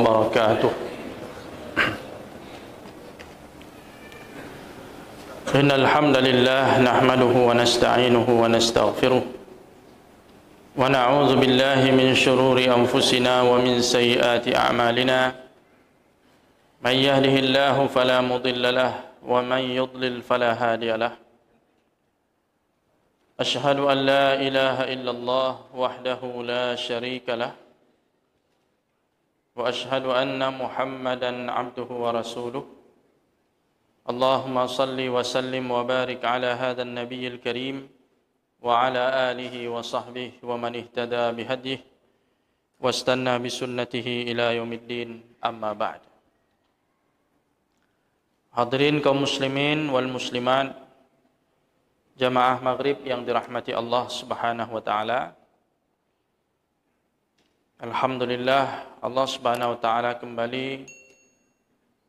وبركاته. إن الحمد لله نحمده ونستعينه ونستغفره ونعوذ بالله من شرور أنفسنا ومن سيئات أعمالنا من يهده الله فلا مضل له ومن يضلل فلا هادي له أشهد أن لا إله إلا الله وحده لا شريك له وأشهد أن محمدا عبده ورسوله اللهم صل وسلم وبارك على هذا النبي الكريم وعلى آله وصحبه ومن اهتدى بهديه واستنى بسنته إلى يوم الدين أما بعد. Hadirin kaum muslimin wal muslimat, jamaah maghrib yang dirahmati Allah Subhanahu wa taala. Alhamdulillah, Allah Subhanahu wa taala kembali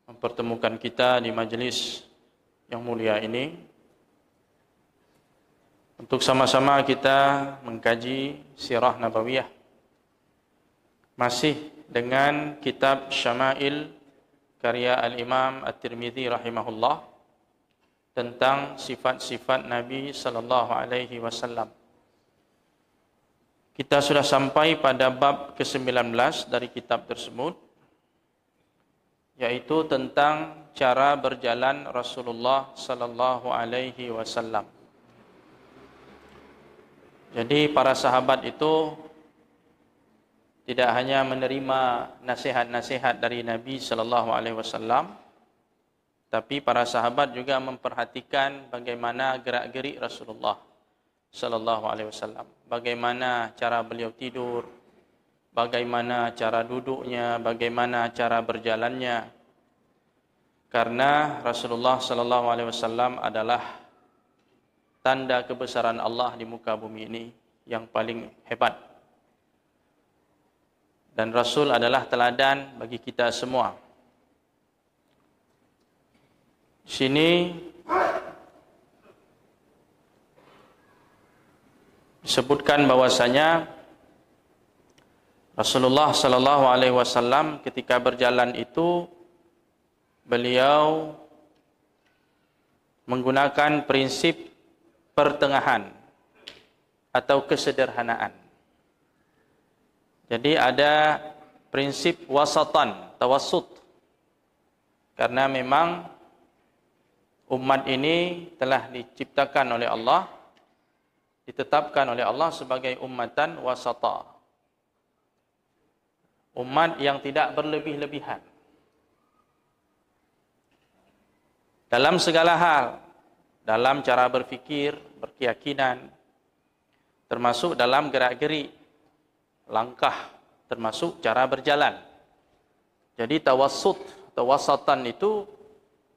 mempertemukan kita di majelis yang mulia ini untuk sama-sama kita mengkaji sirah nabawiyah, masih dengan kitab Syama'il karya Al-Imam At-Tirmidzi rahimahullah tentang sifat-sifat Nabi sallallahu alaihi wasallam. Kita sudah sampai pada bab ke-19 dari kitab tersebut, yaitu tentang cara berjalan Rasulullah sallallahu alaihi wasallam. Jadi para sahabat itu tidak hanya menerima nasihat-nasihat dari Nabi sallallahu alaihi wasallam, tapi para sahabat juga memperhatikan bagaimana gerak-gerik Rasulullah sallallahu alaihi wasallam, bagaimana cara beliau tidur, bagaimana cara duduknya, bagaimana cara berjalannya. Karena Rasulullah sallallahu alaihi wasallam adalah tanda kebesaran Allah di muka bumi ini yang paling hebat. Dan Rasul adalah teladan bagi kita semua. Di sini disebutkan bahwasanya Rasulullah sallallahu alaihi wasallam ketika berjalan itu beliau menggunakan prinsip pertengahan atau kesederhanaan. Jadi ada prinsip wasatan, tawassut. Karena memang umat ini telah diciptakan oleh Allah, ditetapkan oleh Allah sebagai ummatan wasata. Umat yang tidak berlebih-lebihan dalam segala hal, dalam cara berfikir, berkeyakinan, termasuk dalam gerak-gerik, langkah, termasuk cara berjalan. Jadi tawassut, tawasatan itu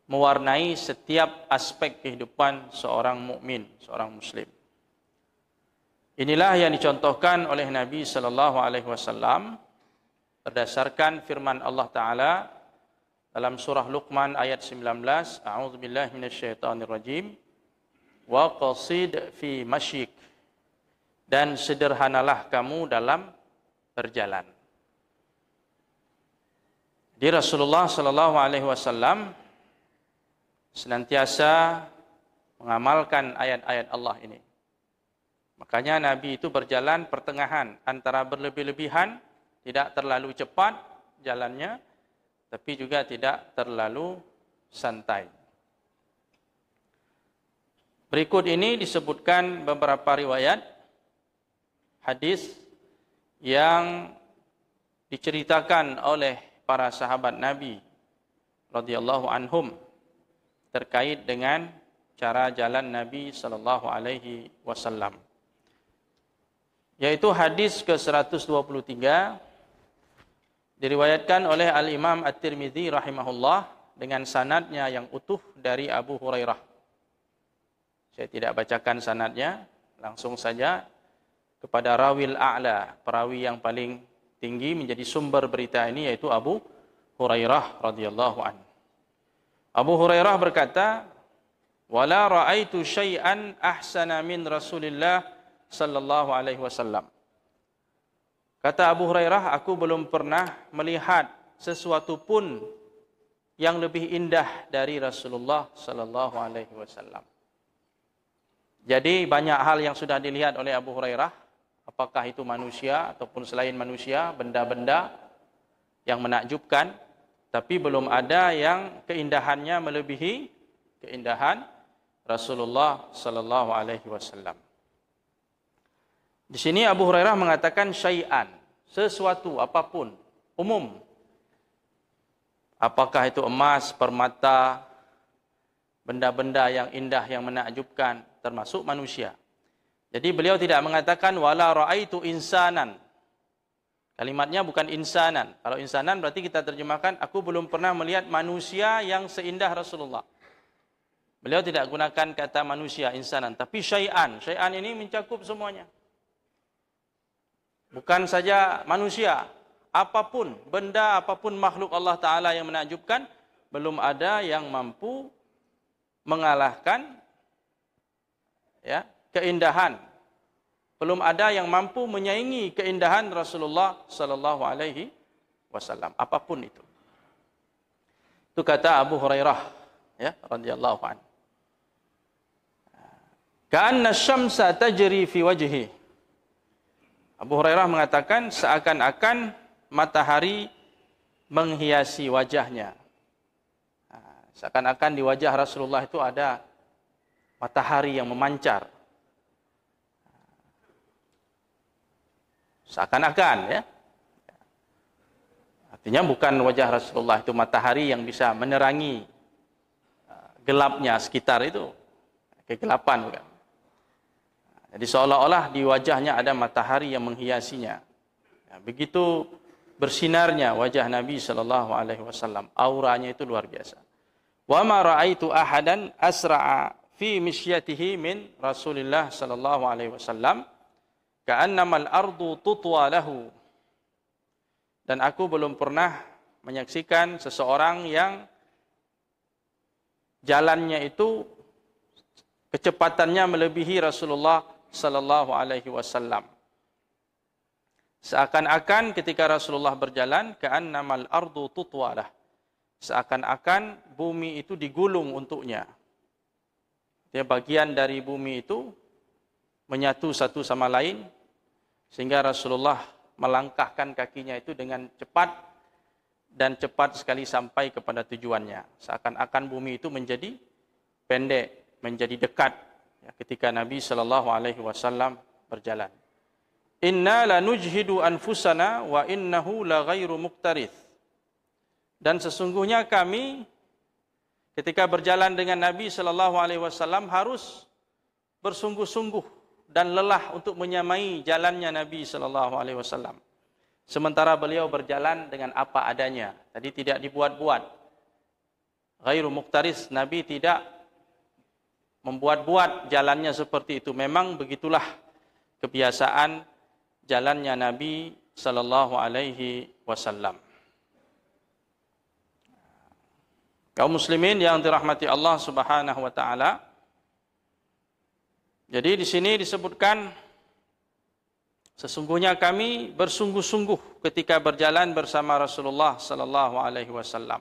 mewarnai setiap aspek kehidupan seorang mukmin, seorang muslim. Inilah yang dicontohkan oleh Nabi sallallahu alaihi wasallam berdasarkan firman Allah Taala dalam surah Luqman ayat 19, A'udzubillahi minasyaitonirrajim, wa qasid fi masyik, dan sederhanalah kamu dalam berjalan. Di Rasulullah sallallahu alaihi wasallam senantiasa mengamalkan ayat-ayat Allah ini. Makanya Nabi itu berjalan pertengahan antara berlebih-lebihan, tidak terlalu cepat jalannya, tapi juga tidak terlalu santai. Berikut ini disebutkan beberapa riwayat hadis yang diceritakan oleh para sahabat Nabi radhiyallahu anhum terkait dengan cara jalan Nabi sallallahu alaihi wasallam. Yaitu hadis ke-123 diriwayatkan oleh Al-Imam At-Tirmidzi rahimahullah dengan sanadnya yang utuh dari Abu Hurairah. Saya tidak bacakan sanadnya, langsung saja kepada rawil a'la, perawi yang paling tinggi menjadi sumber berita ini, yaitu Abu Hurairah radhiyallahu anhu. Abu Hurairah berkata, "Wala ra'aitu syai'an ahsana min Rasulillah sallallahu alaihi wasallam." Kata Abu Hurairah, aku belum pernah melihat sesuatu pun yang lebih indah dari Rasulullah sallallahu alaihi wasallam. Jadi banyak hal yang sudah dilihat oleh Abu Hurairah, apakah itu manusia ataupun selain manusia, benda-benda yang menakjubkan, tapi belum ada yang keindahannya melebihi keindahan Rasulullah sallallahu alaihi wasallam. Di sini Abu Hurairah mengatakan syai'an, sesuatu apapun, umum. Apakah itu emas, permata, benda-benda yang indah yang menakjubkan, termasuk manusia. Jadi beliau tidak mengatakan wala raaitu insanan. Kalimatnya bukan insanan. Kalau insanan berarti kita terjemahkan aku belum pernah melihat manusia yang seindah Rasulullah. Beliau tidak gunakan kata manusia, insanan, tapi syai'an. Syai'an ini mencakup semuanya. Bukan saja manusia, apapun, benda, apapun makhluk Allah Ta'ala yang menakjubkan, belum ada yang mampu mengalahkan keindahan. Belum ada yang mampu menyaingi keindahan Rasulullah Sallallahu Alaihi Wasallam, apapun itu. Itu kata Abu Hurairah, radhiyallahu anhu. Ka'anna syamsa tajri fi wajhi. Abu Hurairah mengatakan seakan-akan matahari menghiasi wajahnya. Seakan-akan di wajah Rasulullah itu ada matahari yang memancar. Seakan-akan, ya. Artinya bukan wajah Rasulullah itu matahari yang bisa menerangi gelapnya sekitar itu. Kegelapan, bukan. Jadi seolah-olah di wajahnya ada matahari yang menghiasinya. Begitu bersinarnya wajah Nabi sallallahu alaihi wasallam, auranya itu luar biasa. Wa ma raaitu ahadan asra'a fi mishyatihi min Rasulillah sallallahu alaihi wasallam ka'annama al-ardu tutwa lahu. Dan aku belum pernah menyaksikan seseorang yang jalannya itu kecepatannya melebihi Rasulullah sallallahu alaihi wasallam. Seakan-akan ketika Rasulullah berjalan, ka'annamal ardu tutwalah. Seakan-akan bumi itu digulung untuknya. Dia bagian dari bumi itu menyatu satu sama lain sehingga Rasulullah melangkahkan kakinya itu dengan cepat dan cepat sekali sampai kepada tujuannya. Seakan-akan bumi itu menjadi pendek, menjadi dekat ketika Nabi sallallahu alaihi wasallam berjalan. Inna lanujhidu anfusana wa innahu la ghairu muqtarith. Dan sesungguhnya kami ketika berjalan dengan Nabi sallallahu alaihi wasallam harus bersungguh-sungguh dan lelah untuk menyamai jalannya Nabi sallallahu alaihi wasallam. Sementara beliau berjalan dengan apa adanya. Tadi tidak dibuat-buat. Ghairu muqtarith, Nabi tidak membuat-buat jalannya seperti itu. Memang begitulah kebiasaan jalannya Nabi sallallahu alaihi wasallam. Kaum muslimin yang dirahmati Allah Subhanahu wa taala. Jadi di sini disebutkan sesungguhnya kami bersungguh-sungguh ketika berjalan bersama Rasulullah sallallahu alaihi wasallam.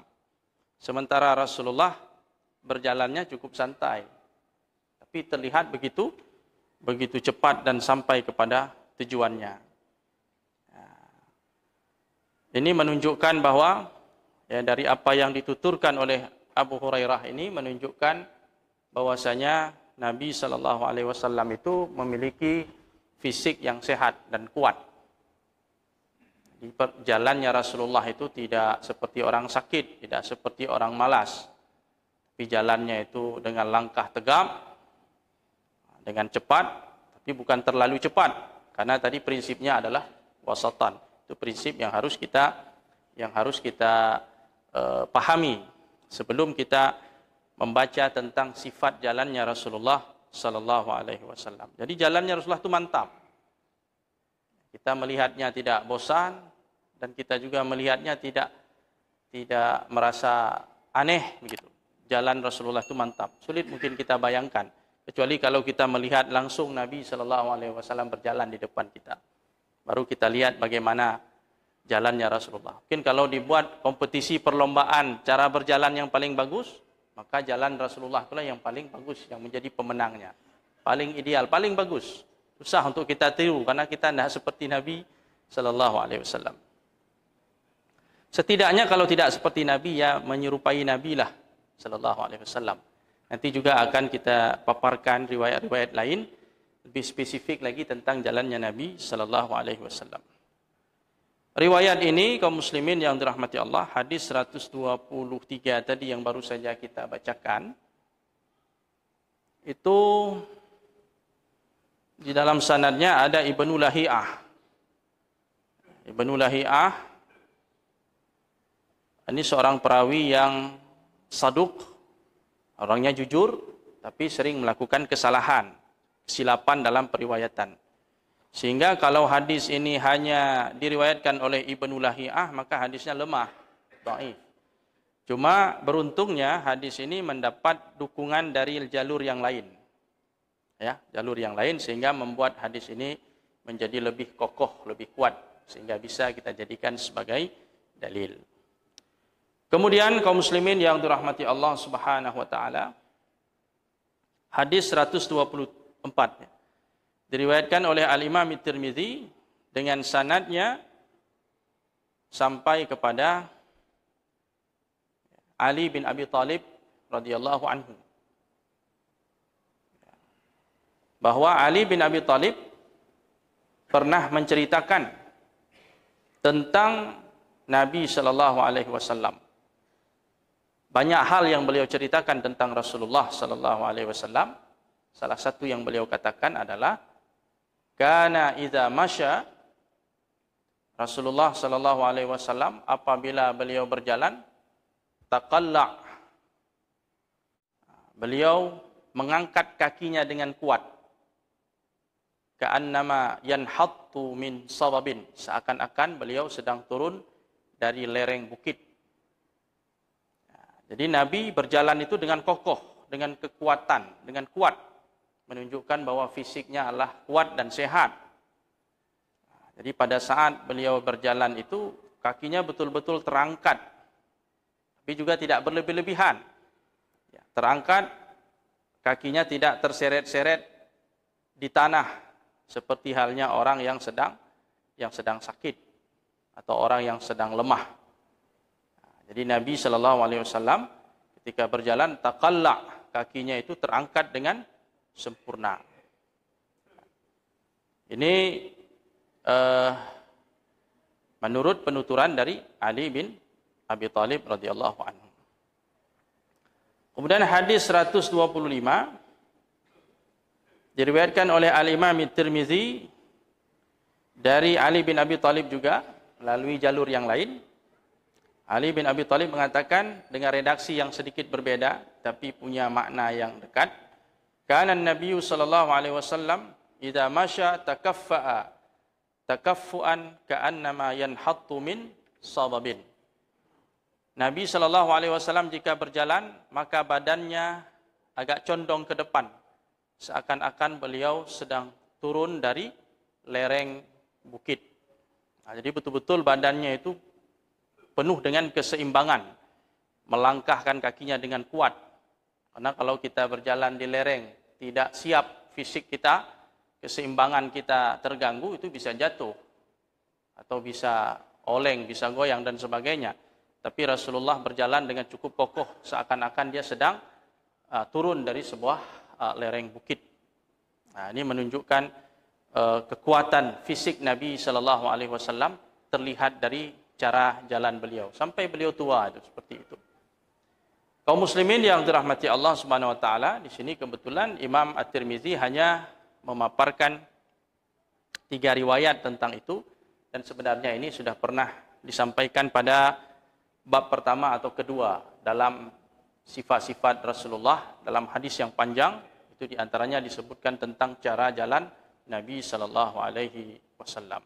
Sementara Rasulullah berjalannya cukup santai. Tapi terlihat begitu cepat dan sampai kepada tujuannya. Ini menunjukkan bahwa dari apa yang dituturkan oleh Abu Hurairah ini menunjukkan bahwasanya Nabi sallallahu alaihi wasallam itu memiliki fisik yang sehat dan kuat. Di jalannya Rasulullah itu tidak seperti orang sakit, tidak seperti orang malas. Tapi jalannya itu dengan langkah tegap, dengan cepat, tapi bukan terlalu cepat. Karena tadi prinsipnya adalah wasatan. Itu prinsip yang harus kita pahami sebelum kita membaca tentang sifat jalannya Rasulullah sallallahu alaihi wasallam. Jadi jalannya Rasulullah itu mantap. Kita melihatnya tidak bosan dan kita juga melihatnya tidak merasa aneh begitu. Jalan Rasulullah itu mantap. Sulit mungkin kita bayangkan. Kecuali kalau kita melihat langsung Nabi sallallahu alaihi wasallam berjalan di depan kita. Baru kita lihat bagaimana jalannya Rasulullah. Mungkin kalau dibuat kompetisi perlombaan cara berjalan yang paling bagus, maka jalan Rasulullah itulah yang paling bagus, yang menjadi pemenangnya. Paling ideal, paling bagus. Susah untuk kita tiru karena kita tidak seperti Nabi sallallahu alaihi wasallam. Setidaknya kalau tidak seperti Nabi, ya menyerupai Nabi lah sallallahu alaihi wasallam. Nanti juga akan kita paparkan riwayat-riwayat lain lebih spesifik lagi tentang jalannya Nabi sallallahu alaihi wasallam. Riwayat ini kaum muslimin yang dirahmati Allah, hadis 123 tadi yang baru saja kita bacakan, itu di dalam sanadnya ada Ibnu Lahi'ah. Ibnu Lahi'ah ini seorang perawi yang saduk, orangnya jujur, tapi sering melakukan kesalahan, kesilapan dalam periwayatan. Sehingga kalau hadis ini hanya diriwayatkan oleh Ibnu Lahi'ah, maka hadisnya lemah, dhaif. Cuma beruntungnya hadis ini mendapat dukungan dari jalur yang lain. Ya, jalur yang lain sehingga membuat hadis ini menjadi lebih kokoh, lebih kuat sehingga bisa kita jadikan sebagai dalil. Kemudian kaum muslimin yang dirahmati Allah Subhanahu wa taala, hadis 124 diriwayatkan oleh Al-Imam At-Tirmidzi dengan sanadnya sampai kepada Ali bin Abi Thalib radhiyallahu anhu. Bahwa Ali bin Abi Thalib pernah menceritakan tentang Nabi sallallahu alaihi wasallam. Banyak hal yang beliau ceritakan tentang Rasulullah sallallahu alaihi wasallam. Salah satu yang beliau katakan adalah kana idza masya, Rasulullah sallallahu alaihi wasallam apabila beliau berjalan, taqalla, beliau mengangkat kakinya dengan kuat. Ka'annama yanhattu min sababin, seakan-akan beliau sedang turun dari lereng bukit. Jadi Nabi berjalan itu dengan kokoh, dengan kekuatan, dengan kuat, menunjukkan bahwa fisiknya adalah kuat dan sehat. Jadi pada saat beliau berjalan itu kakinya betul-betul terangkat, tapi juga tidak berlebih-lebihan. Terangkat, kakinya tidak terseret-seret di tanah, seperti halnya orang yang sedang sakit atau orang yang sedang lemah. Jadi Nabi sallallahu alaihi wasallam ketika berjalan taqalla, kakinya itu terangkat dengan sempurna. Ini menurut penuturan dari Ali bin Abi Thalib radhiyallahu anhu. Kemudian hadis 125 diriwayatkan oleh Al-Imam At-Tirmidzi dari Ali bin Abi Thalib juga melalui jalur yang lain. Ali bin Abi Thalib mengatakan dengan redaksi yang sedikit berbeda tapi punya makna yang dekat. Kana an-nabiy sallallahu alaihi wasallam idza masya takaffa'a takaffuan ka'annama yanhattu min sababin. Nabi sallallahu alaihi wasallam jika berjalan maka badannya agak condong ke depan, seakan-akan beliau sedang turun dari lereng bukit. Jadi betul-betul badannya itu penuh dengan keseimbangan, melangkahkan kakinya dengan kuat. Karena kalau kita berjalan di lereng, tidak siap fisik kita, keseimbangan kita terganggu, itu bisa jatuh. Atau bisa oleng, bisa goyang dan sebagainya. Tapi Rasulullah berjalan dengan cukup kokoh, seakan-akan dia sedang turun dari sebuah lereng bukit. Nah, ini menunjukkan kekuatan fisik Nabi sallallahu alaihi wasallam terlihat dari cara jalan beliau sampai beliau tua itu seperti itu. Kaum muslimin yang dirahmati Allah Subhanahu wa taala, di sini kebetulan Imam At-Tirmidzi hanya memaparkan 3 riwayat tentang itu, dan sebenarnya ini sudah pernah disampaikan pada bab pertama atau kedua dalam sifat-sifat Rasulullah dalam hadis yang panjang. Itu diantaranya disebutkan tentang cara jalan Nabi sallallahu alaihi wasallam.